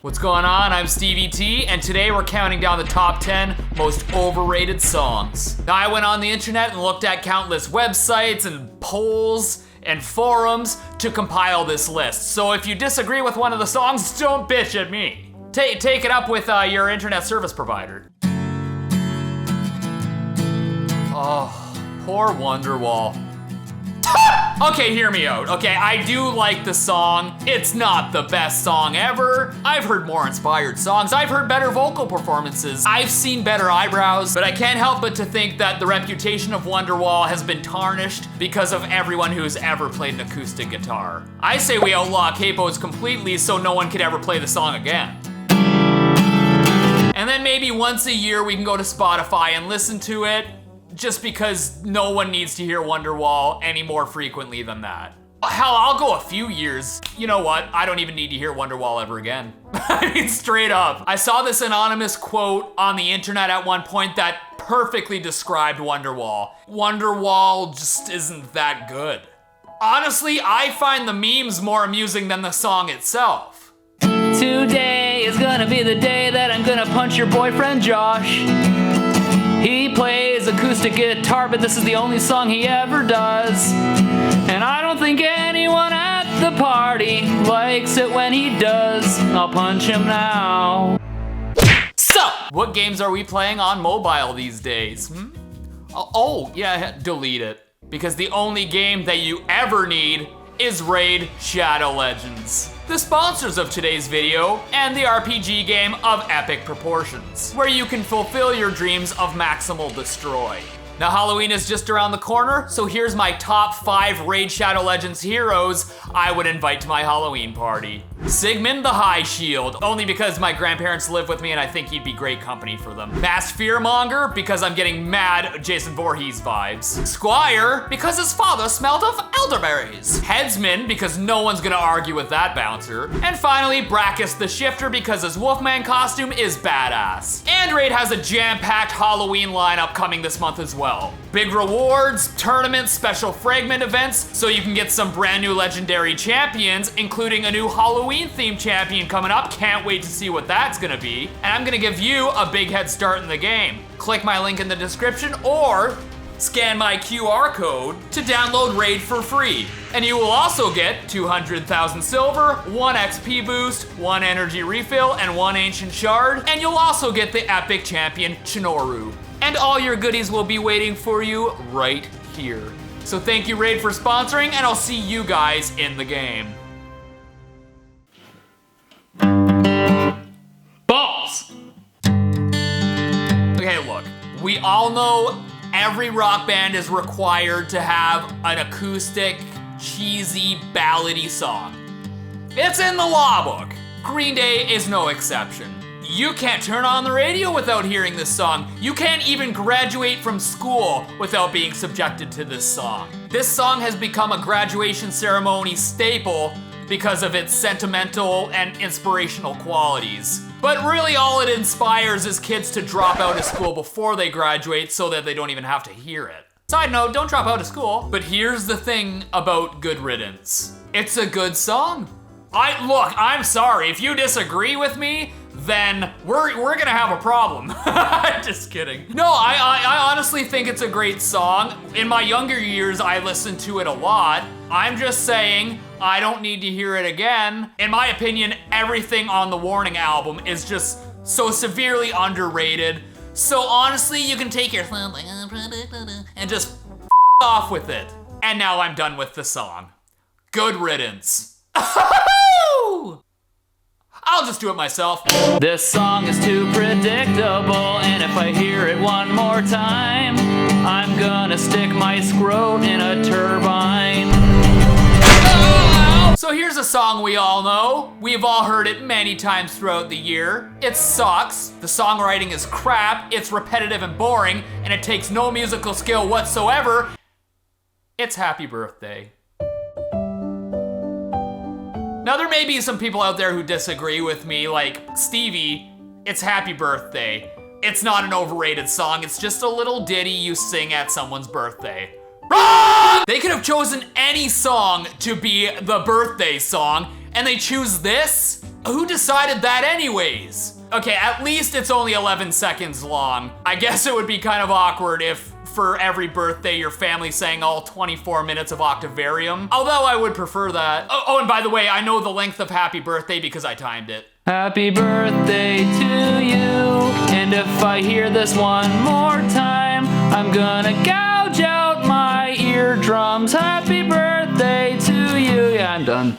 What's going on? I'm Stevie T, and today we're counting down the top 10 most overrated songs. Now, I went on the internet and looked at countless websites and polls and forums to compile this list. So if you disagree with one of the songs, don't bitch at me. Take it up with your internet service provider. Oh, poor Wonderwall. Okay, hear me out. Okay, I do like the song. It's not the best song ever. I've heard more inspired songs. I've heard better vocal performances. I've seen better eyebrows, but I can't help but to think that the reputation of Wonderwall has been tarnished because of everyone who's ever played an acoustic guitar. I say we outlaw capos completely so no one could ever play the song again. And then maybe once a year we can go to Spotify and listen to it, just because no one needs to hear Wonderwall any more frequently than that. Hell, I'll go a few years. You know what? I don't even need to hear Wonderwall ever again. I mean, straight up. I saw this anonymous quote on the internet at one point that perfectly described Wonderwall. Wonderwall just isn't that good. Honestly, I find the memes more amusing than the song itself. Today is gonna be the day that I'm gonna punch your boyfriend Josh. He plays acoustic guitar, but this is the only song he ever does. And I don't think anyone at the party likes it when he does. I'll punch him now. So, what games are we playing on mobile these days? Oh, yeah, delete it. Because the only game that you ever need is Raid Shadow Legends, the sponsors of today's video and the RPG game of epic proportions, where you can fulfill your dreams of maximal destroy. Now, Halloween is just around the corner, so here's my top 5 Raid Shadow Legends heroes I would invite to my Halloween party. Sigmund the High Shield, only because my grandparents live with me and I think he'd be great company for them. Masked Fearmonger, because I'm getting mad Jason Voorhees vibes. Squire, because his father smelled of elderberries. Headsman, because no one's gonna argue with that bouncer. And finally, Brachus the Shifter, because his Wolfman costume is badass. And Raid has a jam-packed Halloween lineup coming this month as well. Big rewards, tournaments, special fragment events, so you can get some brand new legendary champions, including a new Halloween-themed champion coming up. Can't wait to see what that's gonna be. And I'm gonna give you a big head start in the game. Click my link in the description or scan my QR code to download Raid for free. And you will also get 200,000 silver, 1 XP boost, 1 energy refill, and 1 ancient shard. And you'll also get the epic champion Chinoru. And all your goodies will be waiting for you right here. So thank you, Raid, for sponsoring, and I'll see you guys in the game. Balls! Okay, look, we all know every rock band is required to have an acoustic, cheesy, ballady song. It's in the law book. Green Day is no exception. You can't turn on the radio without hearing this song. You can't even graduate from school without being subjected to this song. This song has become a graduation ceremony staple because of its sentimental and inspirational qualities. But really all it inspires is kids to drop out of school before they graduate so that they don't even have to hear it. Side note, don't drop out of school. But here's the thing about Good Riddance. It's a good song. Look, I'm sorry, if you disagree with me, then we're gonna have a problem. Just kidding. No, I honestly think it's a great song. In my younger years, I listened to it a lot. I'm just saying, I don't need to hear it again. In my opinion, everything on the Warning album is just so severely underrated. So honestly, you can take your and just off with it. And now I'm done with the song. Good riddance. I'll just do it myself. This song is too predictable, and if I hear it one more time, I'm gonna stick my scrot in a turbine. So here's a song we all know. We've all heard it many times throughout the year. It sucks, the songwriting is crap, it's repetitive and boring, and it takes no musical skill whatsoever. It's Happy Birthday. Now there may be some people out there who disagree with me, like Stevie, it's Happy Birthday. It's not an overrated song, it's just a little ditty you sing at someone's birthday. Wrong! They could have chosen any song to be the birthday song, and they choose this? Who decided that anyways? Okay, at least it's only 11 seconds long. I guess it would be kind of awkward if for every birthday your family sang all 24 minutes of Octavarium. Although I would prefer that. Oh, and by the way, I know the length of Happy Birthday because I timed it. Happy birthday to you. And if I hear this one more time, I'm gonna gouge out my eardrums. Happy birthday to you. Yeah, I'm done.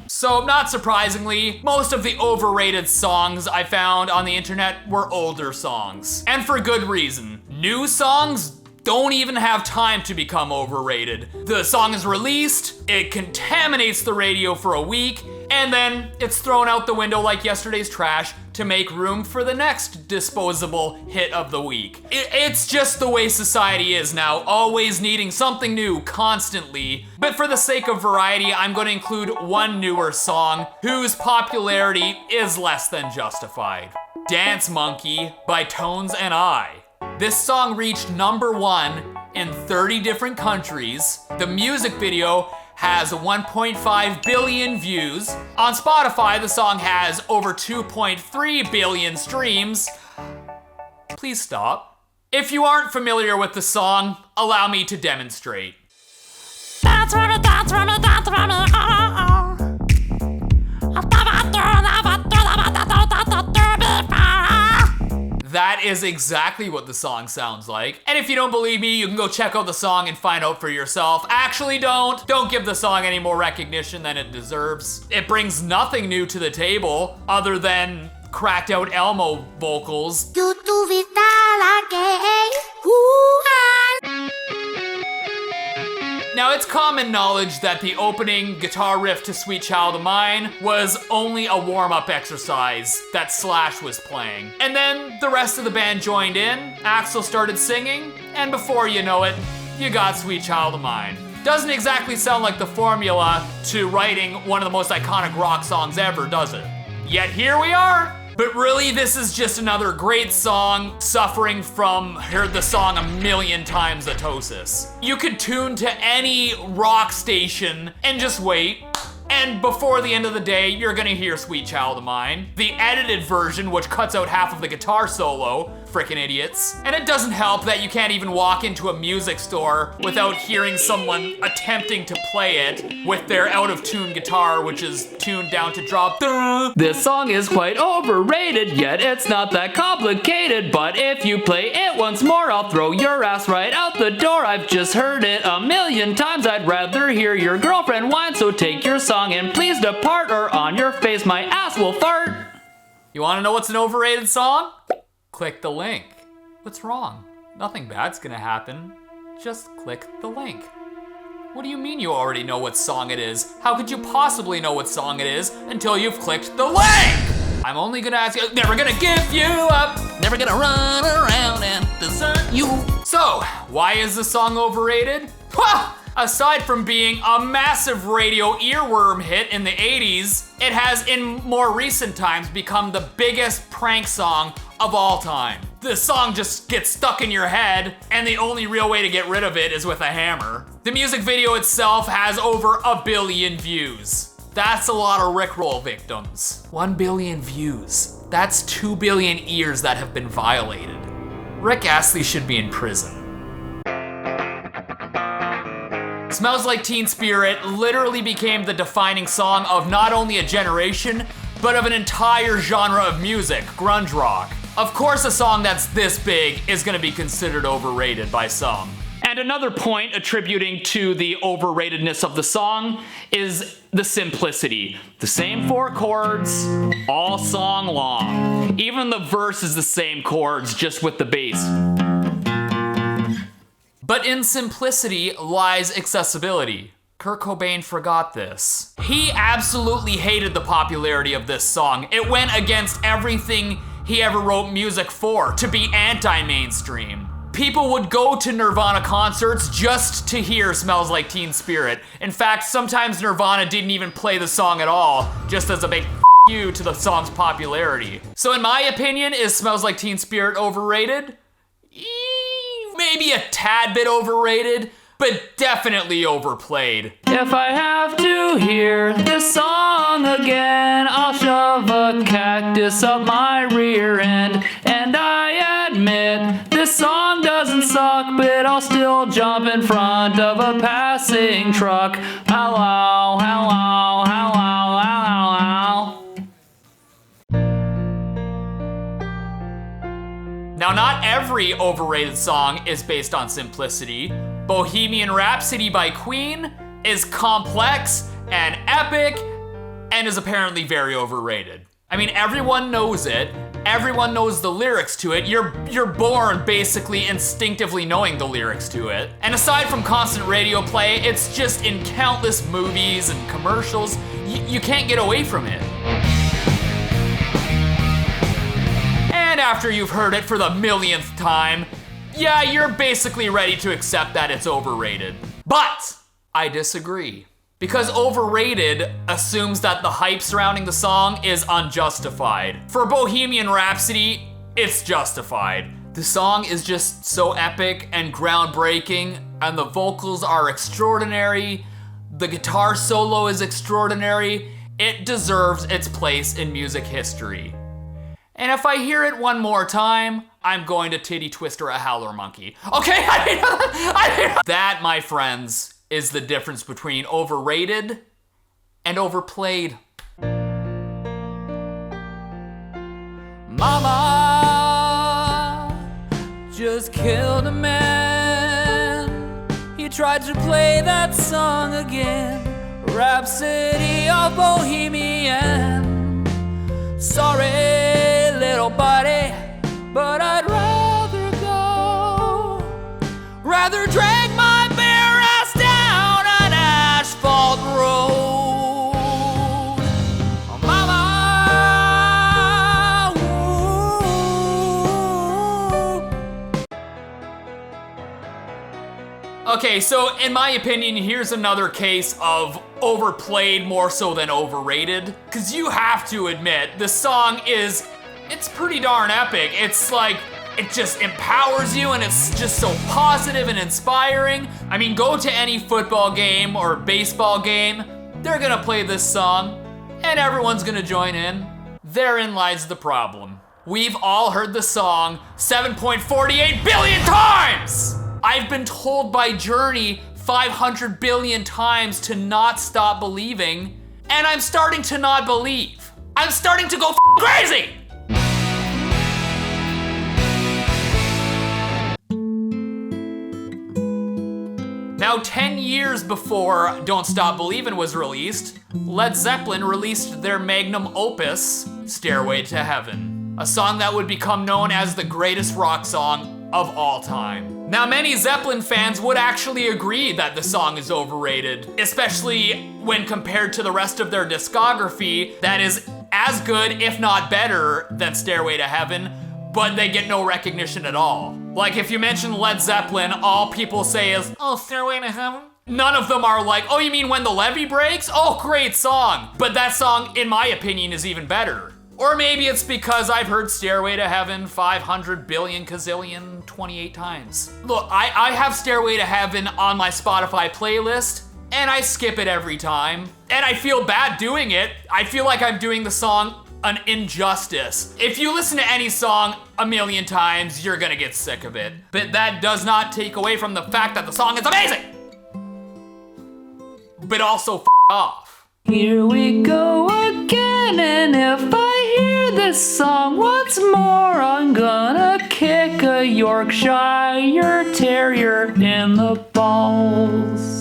So, not surprisingly, most of the overrated songs I found on the internet were older songs. And for good reason. New songs don't even have time to become overrated. The song is released, it contaminates the radio for a week, and then it's thrown out the window like yesterday's trash to make room for the next disposable hit of the week. It's just the way society is now, always needing something new constantly. But for the sake of variety, I'm going to include one newer song whose popularity is less than justified. Dance Monkey by Tones and I. This song reached #1 in 30 different countries. The music video has 1.5 billion views. On Spotify, the song has over 2.3 billion streams. Please stop. If you aren't familiar with the song, allow me to demonstrate. Dance with me, dance with me, dance with me, oh, oh. That is exactly what the song sounds like. And if you don't believe me, you can go check out the song and find out for yourself. Actually, don't. Don't give the song any more recognition than it deserves. It brings nothing new to the table other than cracked out Elmo vocals. Now, it's common knowledge that the opening guitar riff to Sweet Child of Mine was only a warm-up exercise that Slash was playing. And then the rest of the band joined in, Axl started singing, and before you know it, you got Sweet Child of Mine. Doesn't exactly sound like the formula to writing one of the most iconic rock songs ever, does it? Yet here we are. But really, this is just another great song suffering from heard the song a million times atosis. You could tune to any rock station and just wait. And before the end of the day, you're gonna hear Sweet Child of Mine. The edited version, which cuts out half of the guitar solo, frickin' idiots. And it doesn't help that you can't even walk into a music store without hearing someone attempting to play it with their out-of-tune guitar, which is tuned down to drop. This song is quite overrated, yet it's not that complicated. But if you play it once more, I'll throw your ass right out the door. I've just heard it a million times. I'd rather hear your girlfriend whine, so take your song and please depart, or on your face my ass will fart. You wanna know what's an overrated song? Click the link. What's wrong? Nothing bad's gonna happen. Just click the link. What do you mean you already know what song it is? How could you possibly know what song it is until you've clicked the link? I'm only gonna ask you, never gonna give you up, never gonna run around and desert you. So, why is the song overrated? Well, aside from being a massive radio earworm hit in the 80s, it has in more recent times become the biggest prank song of all time. The song just gets stuck in your head, and the only real way to get rid of it is with a hammer. The music video itself has over 1 billion views. That's a lot of Rickroll victims. 1 billion views. That's 2 billion ears that have been violated. Rick Astley should be in prison. Smells Like Teen Spirit literally became the defining song of not only a generation, but of an entire genre of music, grunge rock. Of course, a song that's this big is gonna be considered overrated by some. And another point attributing to the overratedness of the song is the simplicity. The same 4 chords, all song long. Even the verse is the same chords, just with the bass. But in simplicity lies accessibility. Kurt Cobain forgot this. He absolutely hated the popularity of this song. It went against everything he ever wrote music for, to be anti-mainstream. People would go to Nirvana concerts just to hear Smells Like Teen Spirit. In fact, sometimes Nirvana didn't even play the song at all, just as a big you to the song's popularity. So in my opinion, is Smells Like Teen Spirit overrated? Maybe a tad bit overrated, but definitely overplayed. If I have to you hear this song again, I'll shove a cactus up my rear end. And I admit, this song doesn't suck, but I'll still jump in front of a passing truck. Hello, hello, hello, hello, hello. Now, not every overrated song is based on simplicity. Bohemian Rhapsody by Queen is complex and epic and is apparently very overrated. I mean, everyone knows it. Everyone knows the lyrics to it. You're born basically instinctively knowing the lyrics to it. And aside from constant radio play, it's just in countless movies and commercials. You can't get away from it. And after you've heard it for the millionth time, yeah, you're basically ready to accept that it's overrated. But I disagree. Because overrated assumes that the hype surrounding the song is unjustified. For Bohemian Rhapsody, it's justified. The song is just so epic and groundbreaking, and the vocals are extraordinary. The guitar solo is extraordinary. It deserves its place in music history. And if I hear it one more time, I'm going to titty twister a howler monkey. Okay, that, my friends, is the difference between overrated and overplayed. Mama just killed a man. He tried to play that song again. Rhapsody of Bohemian. Sorry, little buddy, but I'd rather drag my bare ass down an asphalt road. Mama, ooh. Okay, so in my opinion, here's another case of overplayed more so than overrated. Cause you have to admit, the song it's pretty darn epic. It's like, it just empowers you and it's just so positive and inspiring. I mean, go to any football game or baseball game, they're gonna play this song and everyone's gonna join in. Therein lies the problem. We've all heard the song 7.48 billion times! I've been told by Journey 500 billion times to not stop believing, and I'm starting to not believe. I'm starting to go crazy! Now, 10 years before Don't Stop Believin' was released, Led Zeppelin released their magnum opus, Stairway to Heaven, a song that would become known as the greatest rock song of all time. Now, many Zeppelin fans would actually agree that the song is overrated, especially when compared to the rest of their discography that is as good, if not better, than Stairway to Heaven, but they get no recognition at all. Like, if you mention Led Zeppelin, all people say is, oh, Stairway to Heaven? None of them are like, oh, you mean When the Levee Breaks? Oh, great song. But that song, in my opinion, is even better. Or maybe it's because I've heard Stairway to Heaven 500 billion gazillion 28 times. Look, I have Stairway to Heaven on my Spotify playlist, and I skip it every time. And I feel bad doing it. I feel like I'm doing the song an injustice. If you listen to any song a million times, you're gonna get sick of it. But that does not take away from the fact that the song is amazing! But also f*** off. Here we go again, and if I hear this song once more, I'm gonna kick a Yorkshire Terrier in the balls.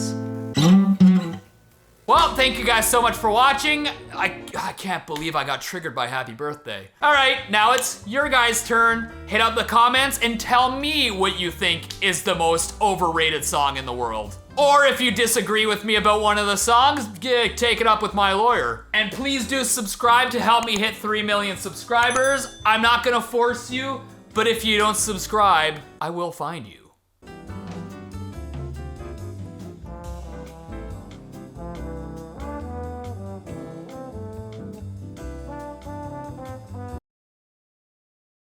Well, thank you guys so much for watching. I can't believe I got triggered by Happy Birthday. All right, now it's your guys' turn. Hit up the comments and tell me what you think is the most overrated song in the world. Or if you disagree with me about one of the songs, take it up with my lawyer. And please do subscribe to help me hit 3 million subscribers. I'm not gonna force you, but if you don't subscribe, I will find you.